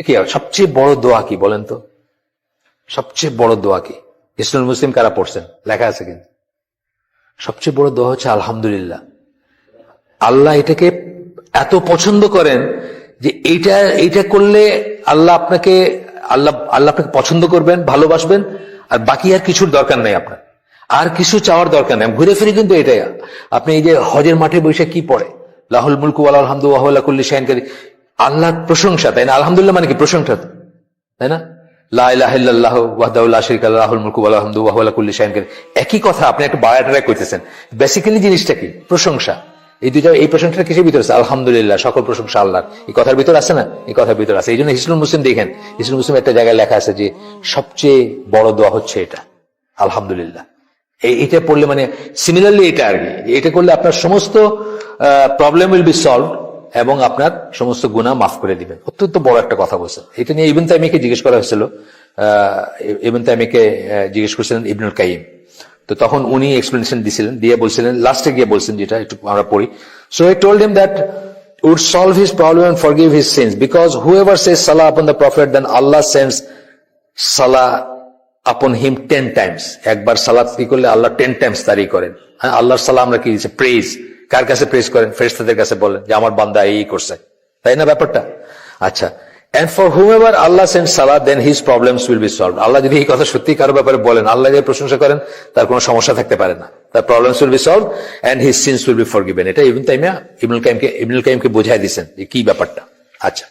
কি সবচেয়ে বড় দোয়া কি বলেন তো? সবচেয়ে বড় দোয়া কি? ইসলাম মুসলিম কারা পড়ছেন? লেখা আছে কিন্তু। সবচেয়ে বড় দোয়া হচ্ছে আলহামদুলিল্লাহ। আল্লাহ এটাকে এত পছন্দ করেন যে এইটা করলে আল্লাহ আপনাকে পছন্দ করবেন, ভালোবাসবেন, আর বাকি আর কিছুর দরকার নেই আপনার, আর কিছু চাওয়ার দরকার নেই। ঘুরে ফিরে কিন্তু এটাই। আপনি এই যে হজের মাঠে বসে কি পড়ে, লাহুল মুলকু ওয়া লাহুল হামদু ওয়া হুয়া আলা কুল্লি শাইইন কাদির, আল্লাহর প্রশংসা, তাই না? আলহামদুলিল্লাহ মানে কি? প্রশংসা, তাই না? লা ইলাহা ইল্লাল্লাহু ওয়াহদাহু লা শারীকা লাহু লাহুল মুলকু ওয়া লাহুল হামদু ওয়া হুয়া আলা কুল্লি শাইইন কাদির। একই কথা, আপনি একটু বাড়ায় কইতেছেন। বেসিক্যালি জিনিসটা কি? প্রশংসা। এই প্রশংসাটা কিসের ভিতরে আছে? আলহামদুলিল্লাহ, সকল প্রশংসা আল্লাহর। এই কথার ভিতর আছে না? এই কথার ভিতর আছে। এই জন্য হিজরুল মুসলিম দেখেন, হিজরুল মুসলিম একটা জায়গায় লেখা আছে যে সবচেয়ে বড় দোয়া হচ্ছে এটা, আলহামদুলিল্লাহ। এইটা পড়লে মানে সিমিলারলি এটা আর কি, এটা করলে আপনার সমস্ত প্রবলেম উইল বি সলভ এবং আপনার সমস্ত গুনাহ মাফ করে দিবেন। অত্যন্ত বড় একটা কথা বলছেন। এটা নিয়ে ইবনে তাইমিয়াকে জিজ্ঞেস করা হয়েছিল। ইবনে তাইমিয়াকে জিজ্ঞেস করেছিলেন ইবনুল কাইয়িম। তো তখন উনি এক্সপ্লেনেশন দিছিলেন, দিয়ে বলছিলেন, লাস্টে গিয়ে বলছেন, যেটা একটু আমরা পড়ি। So he told him that would solve his problem and forgive his sins, because whoever says salah upon the prophet, then Allah sends salah upon him 10 times. একবার সালাত কি করলে আল্লাহ 10 times তারই করেন। আল্লাহর সালাহ আমরা কি দিচ্ছে? প্রেজ। কার কাছে প্রেজ করেন? ফেরেশতাদের কাছে বলেন যে আমার বান্দা এই করছে, তাই না ব্যাপারটা? আচ্ছা, and for whomever Allah sends salah, then his problems will be solved. আল্লাহ যদি এই কথা সত্যি কারো ব্যাপারে বলেন, আল্লাহ যদি প্রশংসা করেন, তার কোনো সমস্যা থাকতে পারে না, তার problems will be solved and his sins will be forgiven. এটা ইবনে তাইমিয়া ইবনুল কাইয়িমকে বোঝায় দিয়েছেন যে কি ব্যাপারটা। আচ্ছা।